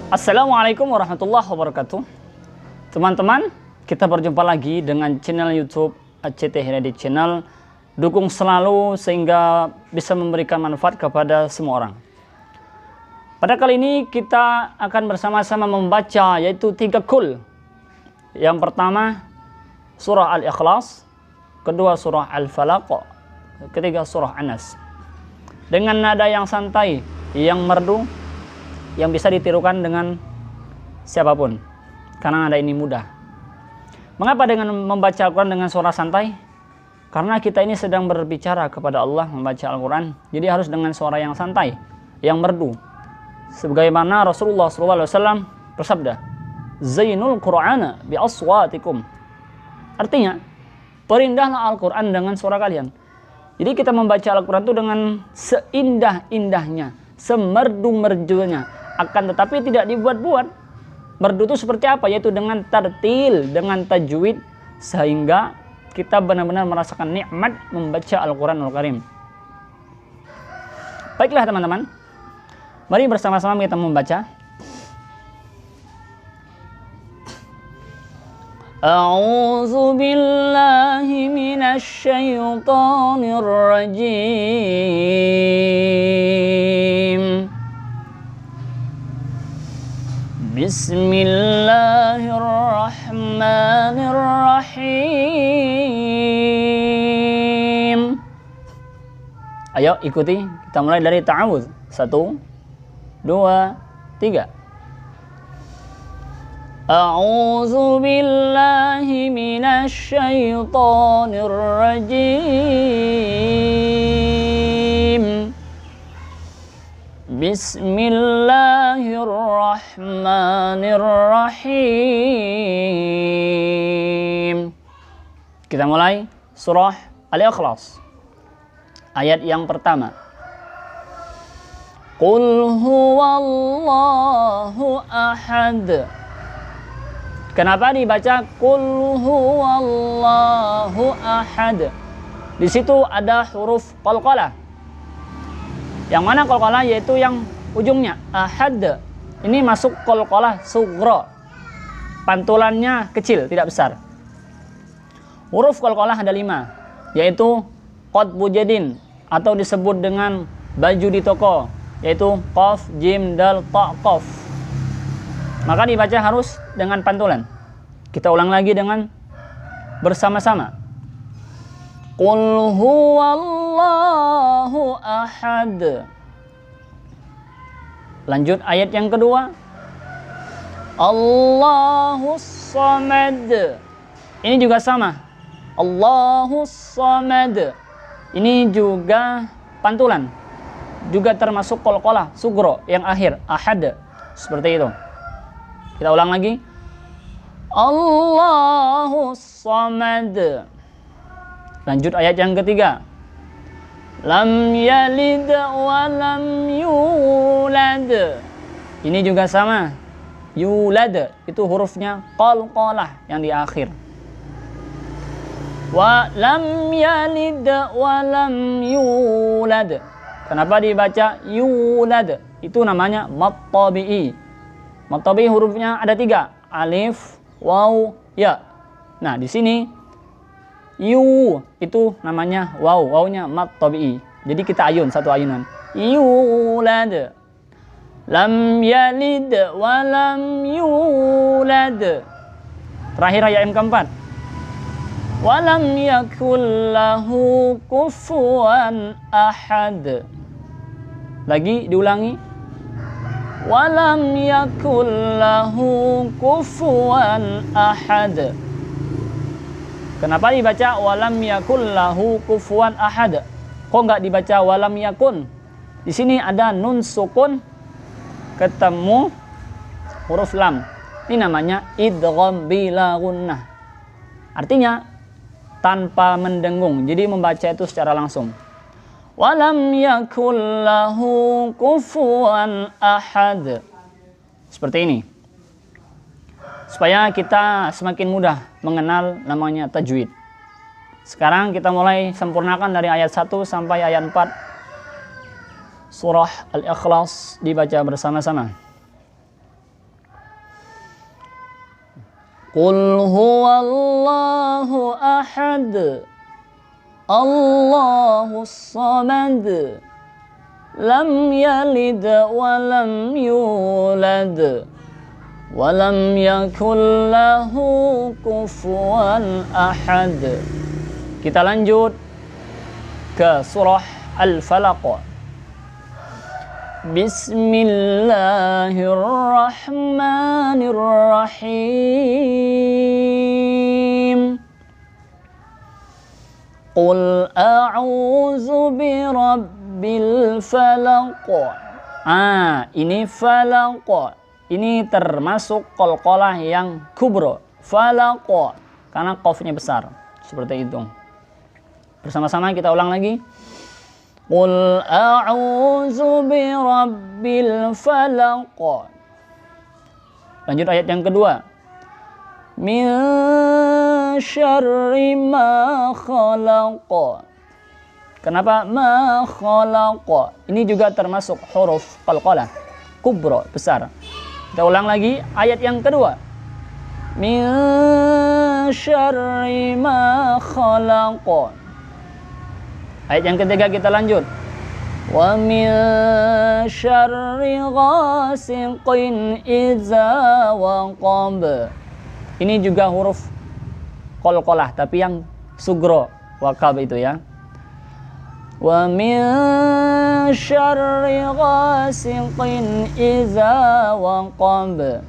Assalamualaikum warahmatullahi wabarakatuh. Teman-teman, kita berjumpa lagi dengan channel YouTube ACT Hidayat Channel. Dukung selalu sehingga bisa memberikan manfaat kepada semua orang. Pada kali ini kita akan bersama-sama membaca yaitu 3 kul. Yang pertama surah Al-Ikhlas, kedua surah Al-Falaq, ketiga surah An-Nas. Dengan nada yang santai, yang merdu, yang bisa ditirukan dengan siapapun, karena nada ini mudah. Mengapa dengan membaca Al-Quran dengan suara santai? Karena kita ini sedang berbicara kepada Allah, membaca Al-Quran, jadi harus dengan suara yang santai, yang merdu. Sebagaimana Rasulullah SAW bersabda, Zainul Qur'ana bi aswatikum. Artinya, perindahlah Al-Quran dengan suara kalian. Jadi kita membaca Al-Quran itu dengan seindah-indahnya, semerdu-merdunya. Akan tetapi tidak dibuat-buat. Merdu itu seperti apa? Yaitu dengan tartil, dengan tajwid, sehingga kita benar-benar merasakan nikmat membaca Al-Quranul Karim. Baiklah teman-teman, mari bersama-sama kita membaca. A'udzu billahi minasy syaithanir rajim. Bismillahirrahmanirrahim. Ayo ikuti, kita mulai dari ta'awudz. 1, 2, 3. A'udzu billahi minasy syaithanir rajim. Bismillahirrahmanirrahim. Kita mulai surah Al-Ikhlas. Ayat yang pertama. Qul huwallahu ahad. Kenapa dibaca Qul huwallahu ahad? Di situ ada huruf qalqalah. Yang mana qalqalah? Yaitu yang ujungnya ahad. Ini masuk qalqalah sughra. Pantulannya kecil, tidak besar. Huruf qalqalah ada 5, yaitu qatbu jadin atau disebut dengan baju di toko, yaitu qaf, jim, dal, ta, qaf. Maka dibaca harus dengan pantulan. Kita ulang lagi dengan bersama-sama. Qul huwallahu ahad. Lanjut ayat yang kedua. Allahus samad. Ini juga sama. Allahus samad. Ini juga pantulan. Juga termasuk qalqalah sughra yang akhir, ahad. Seperti itu. Kita ulang lagi. Allahus samad. Lanjut ayat yang ketiga. Lam yalid wa lam yulad. Ini juga sama. Yulad itu hurufnya qalqalah yang di akhir. Wa lam yalid wa lam yulad. Kenapa dibaca yulad? Itu namanya mad tabi'i. Mad tabi'i hurufnya ada 3, alif, waw, ya. Nah, di sini yu itu namanya waw, wawnya mad tabi'i. Jadi kita ayun, satu ayunan. Yulad. Lam yalid wa lam yulad. Terakhir ayat yang keempat. Wa lam yakul lahu kufuwan ahad. Lagi diulangi. Wa lam yakul lahu kufuwan ahad. Kenapa dibaca walam yakul lahu kufuwan ahad? Kok nggak dibaca walam yakun? Di sini ada nun sukun ketemu huruf lam. Ini namanya idgham bila gunnah. Artinya tanpa mendengung. Jadi membaca itu secara langsung. Walam yakul lahu kufuwan ahad. Seperti ini. Supaya kita semakin mudah mengenal namanya tajwid. Sekarang kita mulai sempurnakan dari ayat 1 sampai ayat 4 surah Al-Ikhlas dibaca bersama-sama. Qul huwallahu ahad, Allahus samad, lam yalid wa lam yulad, wa lam yakul lahu kufuwan ahad. Kita lanjut ke surah Al-Falaq. Bismillahirrahmanirrahim. Qul a'udzu birabbil falaq. Ini falaq. Ini termasuk qalqalah yang kubra. Falaq. Karena qafnya besar. Seperti itu. Bersama-sama kita ulang lagi. Qul a'udzu birabbil falaq. Lanjut ayat yang kedua. Min syarri ma khalaq. Kenapa ma khalaq? Ini juga termasuk huruf qalqalah kubra, besar. Kita ulang lagi ayat yang kedua. Min syarri ma khalaq. Ayat yang ketiga kita lanjut. Wa min syarri ghasiqin idza waqab. Ini juga huruf qalqalah tapi yang sugro, waqab itu ya. Wa min syarri ghasiqin idza waqab.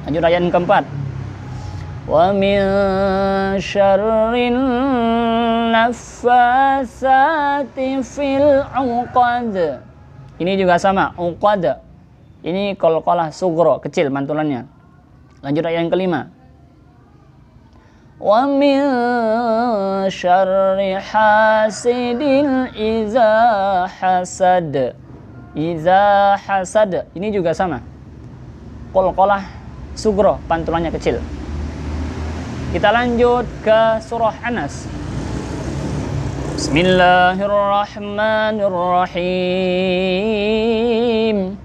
Lanjut ayat yang keempat. Wa min syarrin naffasati fil 'uqad. Ini juga sama, uqad. Ini qalqalah sugro, kecil mantulannya. Lanjut ayat yang kelima. Wa min syarri hasidin iza hasad. Iza hasad. Ini juga sama, qalqalah sugro, pantulannya kecil. Kita lanjut ke surah An-Nas. Bismillahirrahmanirrahim.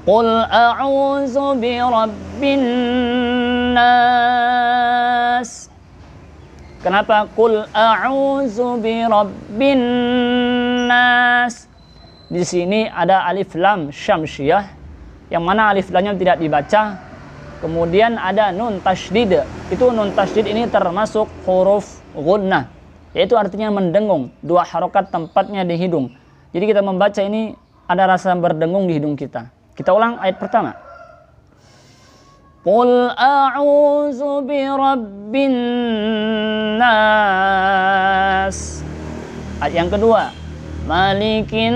Qul a'udzu birabbin nas. Kenapa qul a'udzu birabbin nas? Di sini ada alif lam syamsiyah yang mana alif lamnya tidak dibaca. Kemudian ada nun tasydid. Itu nun tasydid ini termasuk huruf gunnah, yaitu artinya mendengung, dua harokat tempatnya di hidung. Jadi kita membaca ini ada rasa berdengung di hidung kita. Kita ulang ayat pertama. Qul a'udzu birabbin nas. Ayat yang kedua. Malikin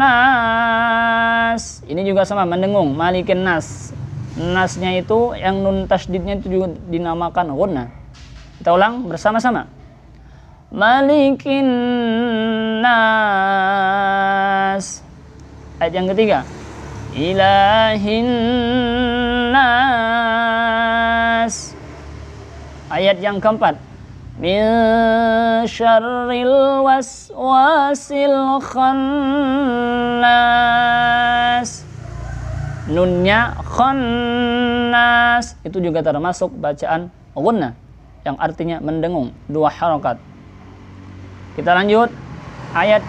nas. Ini juga sama, mendengung, malikin nas. Nasnya itu yang nun tasydidnya itu juga dinamakan gunnah. Kita ulang bersama-sama. Malikin nas. Ayat yang ketiga. Ilahin nas. Ayat yang keempat. Min syarril waswasil khannas. Nunnya khannas itu juga termasuk bacaan gunnah yang artinya mendengung, dua harokat. Kita lanjut ayat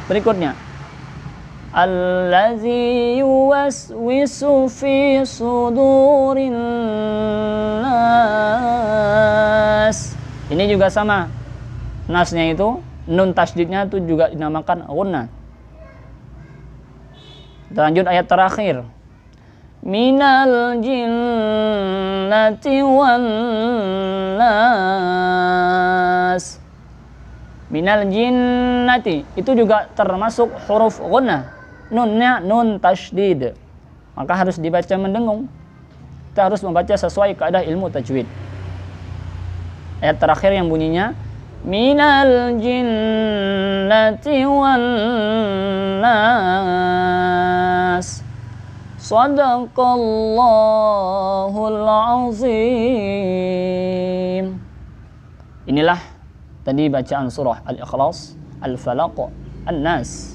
berikutnya. Allazi yuwaswisu fi sudurin nas. Ini juga sama, nasnya itu nun tasydidnya itu juga dinamakan gunnah. Kita lanjut ayat terakhir. Minal jinnati wan nas. Minal jinnati itu juga termasuk huruf gunnah. Nunnya nun tasydid. Maka harus dibaca mendengung. Kita harus membaca sesuai kaidah ilmu tajwid. Ayat terakhir yang bunyinya minal jinnati wan nas. Shadaqallahul azim. Inilah tadi bacaan surah Al-Ikhlas, Al-Falaq, An-Nas.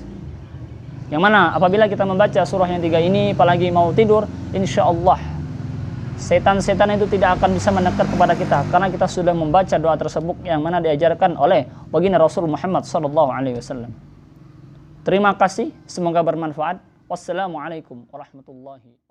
Yang mana apabila kita membaca surah yang tiga ini apalagi mau tidur, insya Allah setan-setan itu tidak akan bisa mendekat kepada kita karena kita sudah membaca doa tersebut yang mana diajarkan oleh baginda Rasul Muhammad SAW. Terima kasih, semoga bermanfaat. Wassalamualaikum warahmatullahi wabarakatuh.